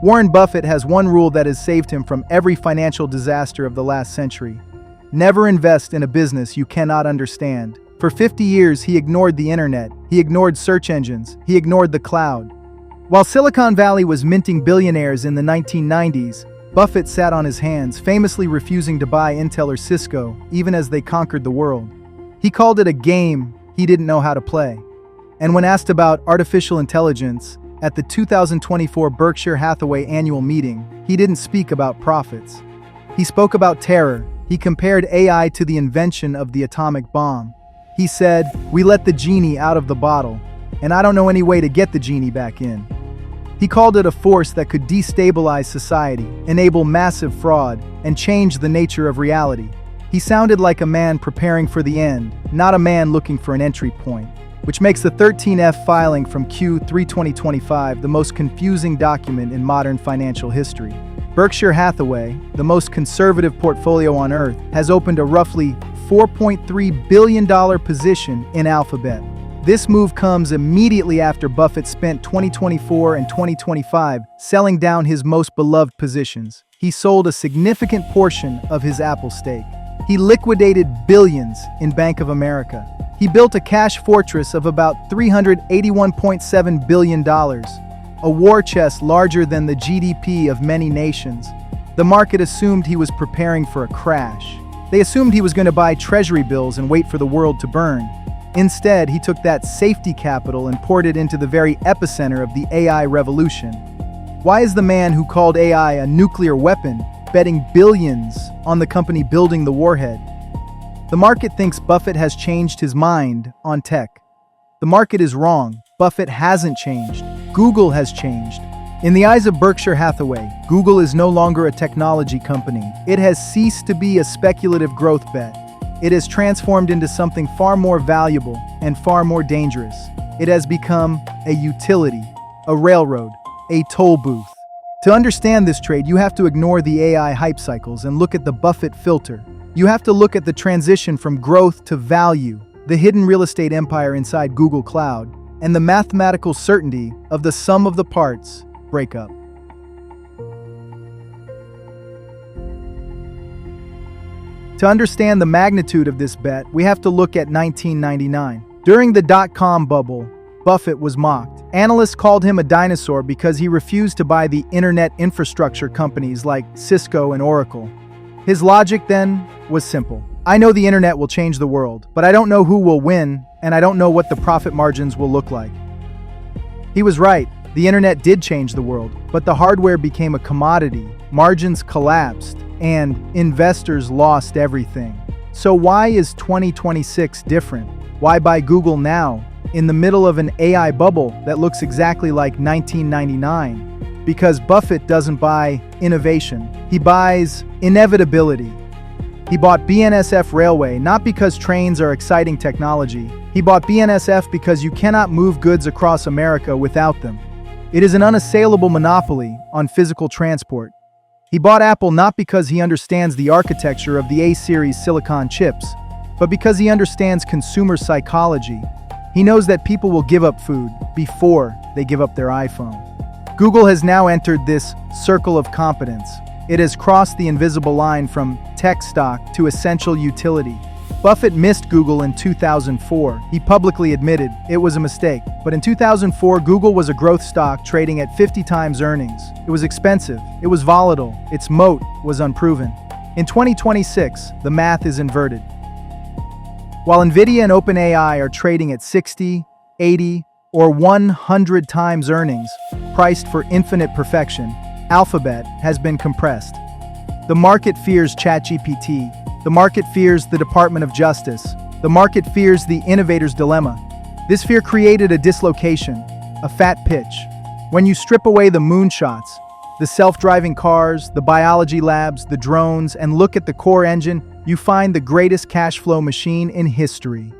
Warren Buffett has one rule that has saved him from every financial disaster of the last century. Never invest in a business you cannot understand. For 50 years, he ignored the internet, he ignored search engines, he ignored the cloud. While Silicon Valley was minting billionaires in the 1990s, Buffett sat on his hands, famously refusing to buy Intel or Cisco, even as they conquered the world. He called it a game he didn't know how to play. And when asked about artificial intelligence at the 2024 Berkshire Hathaway annual meeting, he didn't speak about profits. He spoke about terror. He compared AI to the invention of the atomic bomb. He said, "We let the genie out of the bottle, and I don't know any way to get the genie back in." He called it a force that could destabilize society, enable massive fraud, and change the nature of reality. He sounded like a man preparing for the end, not a man looking for an entry point, which makes the 13F filing from Q3 2025 the most confusing document in modern financial history. Berkshire Hathaway, the most conservative portfolio on earth, has opened a roughly $4.3 billion position in Alphabet. This move comes immediately after Buffett spent 2024 and 2025 selling down his most beloved positions. He sold a significant portion of his Apple stake. He liquidated billions in Bank of America. He built a cash fortress of about $381.7 billion, a war chest larger than the GDP of many nations. The market assumed he was preparing for a crash. They assumed he was going to buy treasury bills and wait for the world to burn. Instead, he took that safety capital and poured it into the very epicenter of the AI revolution. Why is the man who called AI a nuclear weapon betting billions on the company building the warhead? The market thinks Buffett has changed his mind on tech. The market is wrong. Buffett hasn't changed. Google has changed. In the eyes of Berkshire Hathaway, Google is no longer a technology company. It has ceased to be a speculative growth bet. It has transformed into something far more valuable and far more dangerous. It has become a utility, a railroad, a toll booth. To understand this trade, you have to ignore the AI hype cycles and look at the Buffett filter. You have to look at the transition from growth to value, the hidden real estate empire inside Google Cloud, and the mathematical certainty of the sum of the parts breakup. To understand the magnitude of this bet, we have to look at 1999. During the dot-com bubble, Buffett was mocked. Analysts called him a dinosaur because he refused to buy the internet infrastructure companies like Cisco and Oracle. His logic then was simple. I know the internet will change the world, but I don't know who will win, and I don't know what the profit margins will look like. He was right. The internet did change the world, but the hardware became a commodity, margins collapsed, and investors lost everything. So why is 2026 different? Why buy Google now, in the middle of an AI bubble that looks exactly like 1999? Because Buffett doesn't buy innovation, he buys inevitability. He bought BNSF Railway not because trains are exciting technology. He bought BNSF because you cannot move goods across America without them. It is an unassailable monopoly on physical transport. He bought Apple not because he understands the architecture of the A-series silicon chips, but because he understands consumer psychology. He knows that people will give up food before they give up their iPhone. Google has now entered this circle of competence. It has crossed the invisible line from tech stock to essential utility. Buffett missed Google in 2004. He publicly admitted it was a mistake. But in 2004, Google was a growth stock trading at 50 times earnings. It was expensive. It was volatile. Its moat was unproven. In 2026, the math is inverted. While Nvidia and OpenAI are trading at 60, 80, or 100 times earnings, priced for infinite perfection, Alphabet has been compressed. The market fears ChatGPT. The market fears the Department of Justice. The market fears the innovator's dilemma. This fear created a dislocation, a fat pitch. When you strip away the moonshots, the self-driving cars, the biology labs, the drones, and look at the core engine, you find the greatest cash flow machine in history.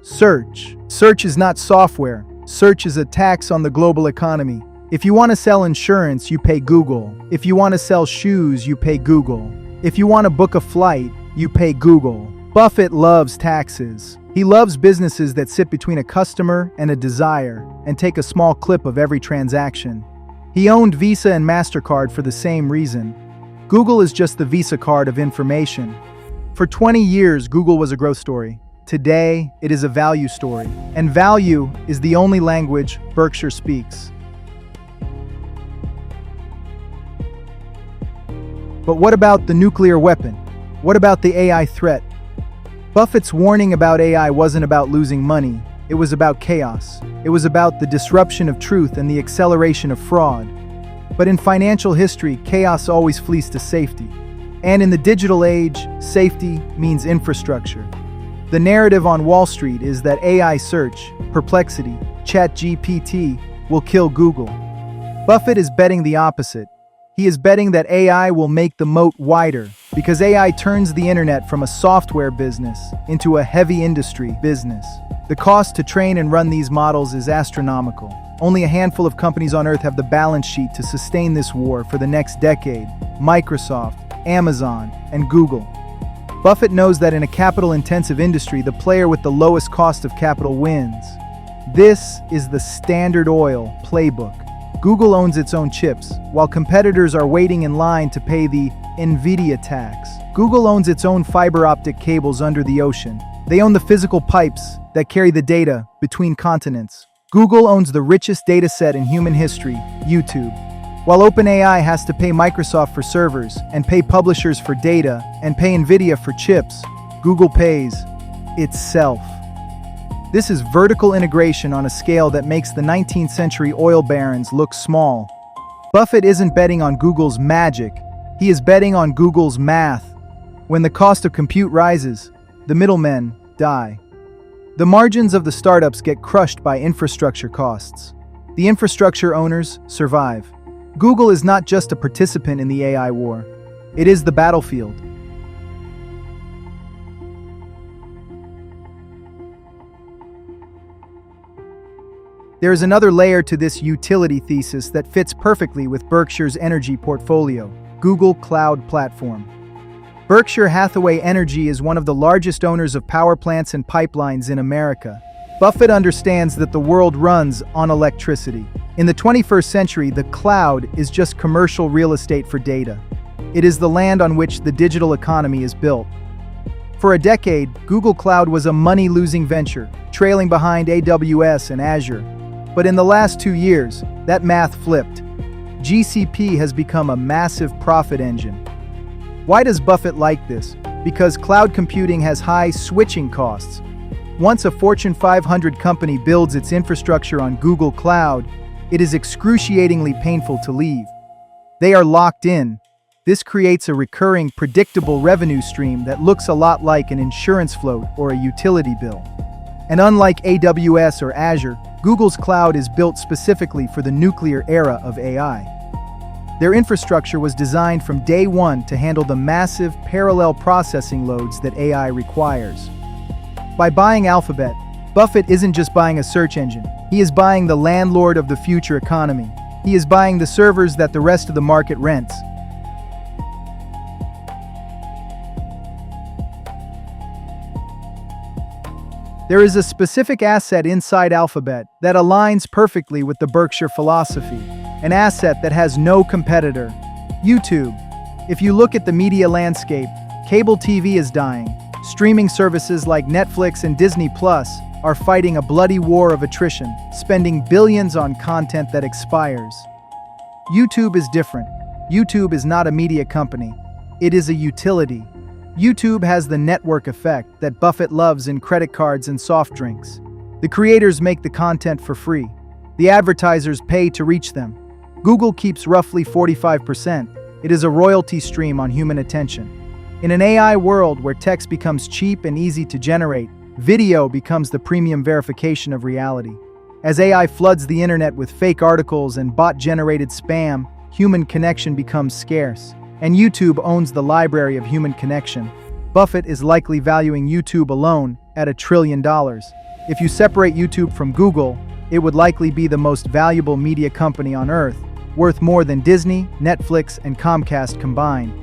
Search. Search is not software. Search is a tax on the global economy. If you want to sell insurance, you pay Google. If you want to sell shoes, you pay Google. If you want to book a flight, you pay Google. Buffett loves taxes. He loves businesses that sit between a customer and a desire and take a small clip of every transaction. He owned Visa and MasterCard for the same reason. Google is just the Visa card of information. For 20 years, Google was a growth story. Today, it is a value story. And value is the only language Berkshire speaks. But what about the nuclear weapon? What about the AI threat? Buffett's warning about AI wasn't about losing money. It was about chaos. It was about the disruption of truth and the acceleration of fraud. But in financial history, chaos always flees to safety. And in the digital age, safety means infrastructure. The narrative on Wall Street is that AI search, Perplexity, ChatGPT will kill Google. Buffett is betting the opposite. He is betting that AI will make the moat wider because AI turns the internet from a software business into a heavy industry business. The cost to train and run these models is astronomical. Only a handful of companies on Earth have the balance sheet to sustain this war for the next decade: Microsoft, Amazon, and Google. Buffett knows that in a capital-intensive industry, the player with the lowest cost of capital wins. This is the Standard Oil playbook. Google owns its own chips, while competitors are waiting in line to pay the NVIDIA tax. Google owns its own fiber optic cables under the ocean. They own the physical pipes that carry the data between continents. Google owns the richest data set in human history, YouTube. While OpenAI has to pay Microsoft for servers, and pay publishers for data, and pay NVIDIA for chips, Google pays itself. This is vertical integration on a scale that makes the 19th century oil barons look small. Buffett isn't betting on Google's magic, he is betting on Google's math. When the cost of compute rises, the middlemen die. The margins of the startups get crushed by infrastructure costs. The infrastructure owners survive. Google is not just a participant in the AI war, it is the battlefield. There is another layer to this utility thesis that fits perfectly with Berkshire's energy portfolio: Google Cloud Platform. Berkshire Hathaway Energy is one of the largest owners of power plants and pipelines in America. Buffett understands that the world runs on electricity. In the 21st century, the cloud is just commercial real estate for data. It is the land on which the digital economy is built. For a decade, Google Cloud was a money-losing venture, trailing behind AWS and Azure. But in the last 2 years, that math flipped. GCP has become a massive profit engine. Why does Buffett like this? Because cloud computing has high switching costs. Once a Fortune 500 company builds its infrastructure on Google Cloud, it is excruciatingly painful to leave. They are locked in. This creates a recurring, predictable revenue stream that looks a lot like an insurance float or a utility bill. And unlike AWS or Azure, Google's cloud is built specifically for the nuclear era of AI. Their infrastructure was designed from day one to handle the massive parallel processing loads that AI requires. By buying Alphabet, Buffett isn't just buying a search engine. He is buying the landlord of the future economy. He is buying the servers that the rest of the market rents. There is a specific asset inside Alphabet that aligns perfectly with the Berkshire philosophy, an asset that has no competitor: YouTube. If you look at the media landscape, cable TV is dying. Streaming services like Netflix and Disney Plus are fighting a bloody war of attrition, spending billions on content that expires. YouTube is different. YouTube is not a media company. It is a utility. YouTube has the network effect that Buffett loves in credit cards and soft drinks. The creators make the content for free. The advertisers pay to reach them. Google keeps roughly 45%. It is a royalty stream on human attention. In an AI world where text becomes cheap and easy to generate, video becomes the premium verification of reality. As AI floods the internet with fake articles and bot-generated spam, human connection becomes scarce. And YouTube owns the library of human connection. Buffett is likely valuing YouTube alone at $1 trillion. If you separate YouTube from Google, it would likely be the most valuable media company on Earth, worth more than Disney, Netflix, and Comcast combined.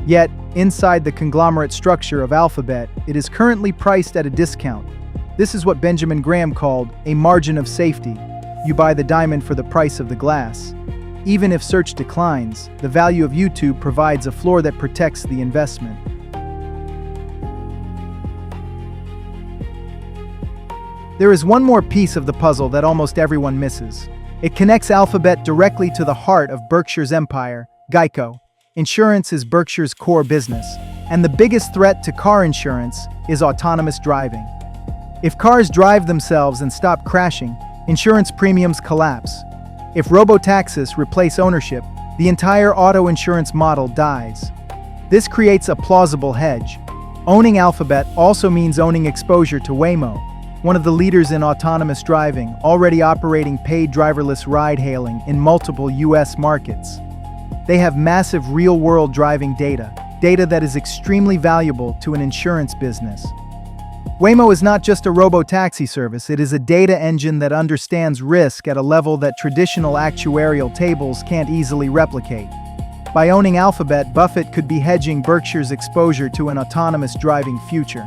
Yet, inside the conglomerate structure of Alphabet, it is currently priced at a discount. This is what Benjamin Graham called a margin of safety. You buy the diamond for the price of the glass. Even if search declines, the value of YouTube provides a floor that protects the investment. There is one more piece of the puzzle that almost everyone misses. It connects Alphabet directly to the heart of Berkshire's empire, Geico. Insurance is Berkshire's core business, and the biggest threat to car insurance is autonomous driving. If cars drive themselves and stop crashing, insurance premiums collapse. If robotaxis replace ownership, the entire auto insurance model dies. This creates a plausible hedge. Owning Alphabet also means owning exposure to Waymo, one of the leaders in autonomous driving, already operating paid driverless ride-hailing in multiple US markets. They have massive real-world driving data that is extremely valuable to an insurance business. Waymo is not just a robo-taxi service, it is a data engine that understands risk at a level that traditional actuarial tables can't easily replicate. By owning Alphabet, Buffett could be hedging Berkshire's exposure to an autonomous driving future.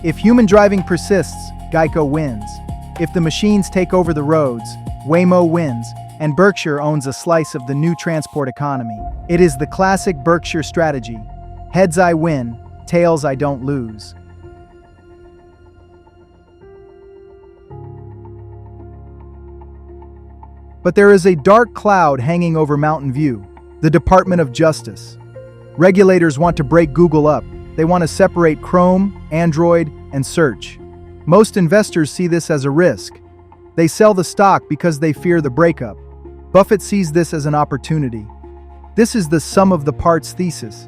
If human driving persists, Geico wins. If the machines take over the roads, Waymo wins, and Berkshire owns a slice of the new transport economy. It is the classic Berkshire strategy: heads I win, tails I don't lose. But there is a dark cloud hanging over Mountain View: the Department of Justice. Regulators want to break Google up. They want to separate Chrome, Android, and Search. Most investors see this as a risk. They sell the stock because they fear the breakup. Buffett sees this as an opportunity. This is the sum of the parts thesis.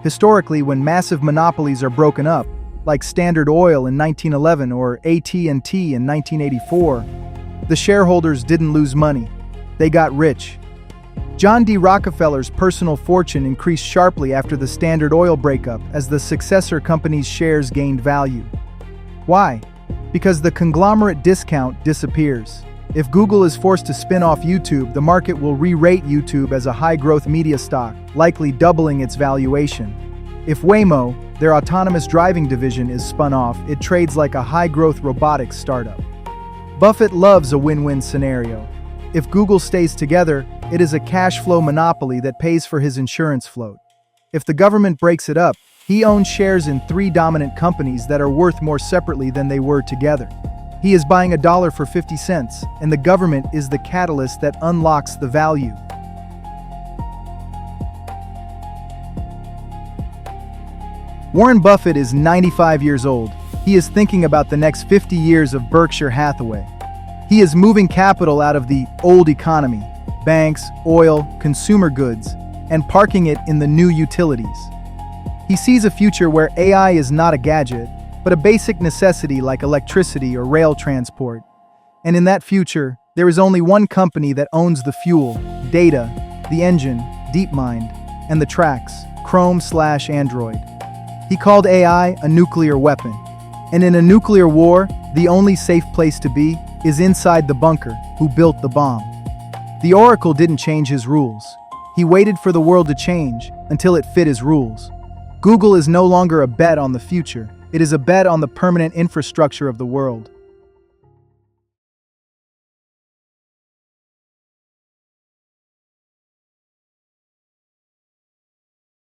Historically, when massive monopolies are broken up, like Standard Oil in 1911 or AT&T in 1984, the shareholders didn't lose money. They got rich. John D. Rockefeller's personal fortune increased sharply after the Standard Oil breakup as the successor company's shares gained value. Why? Because the conglomerate discount disappears. If Google is forced to spin off YouTube, the market will re-rate YouTube as a high-growth media stock, likely doubling its valuation. If Waymo, their autonomous driving division, is spun off, it trades like a high-growth robotics startup. Buffett loves a win-win scenario. If Google stays together, it is a cash flow monopoly that pays for his insurance float. If the government breaks it up, he owns shares in 3 dominant companies that are worth more separately than they were together. He is buying a dollar for 50 cents, and the government is the catalyst that unlocks the value. Warren Buffett is 95 years old. He is thinking about the next 50 years of Berkshire Hathaway. He is moving capital out of the old economy, banks, oil, consumer goods, and parking it in the new utilities. He sees a future where AI is not a gadget, but a basic necessity like electricity or rail transport. And in that future, there is only one company that owns the fuel, data, the engine, DeepMind, and the tracks, Chrome/Android. He called AI a nuclear weapon. And in a nuclear war, the only safe place to be is inside the bunker who built the bomb. The Oracle didn't change his rules. He waited for the world to change until it fit his rules. Google is no longer a bet on the future. It is a bet on the permanent infrastructure of the world.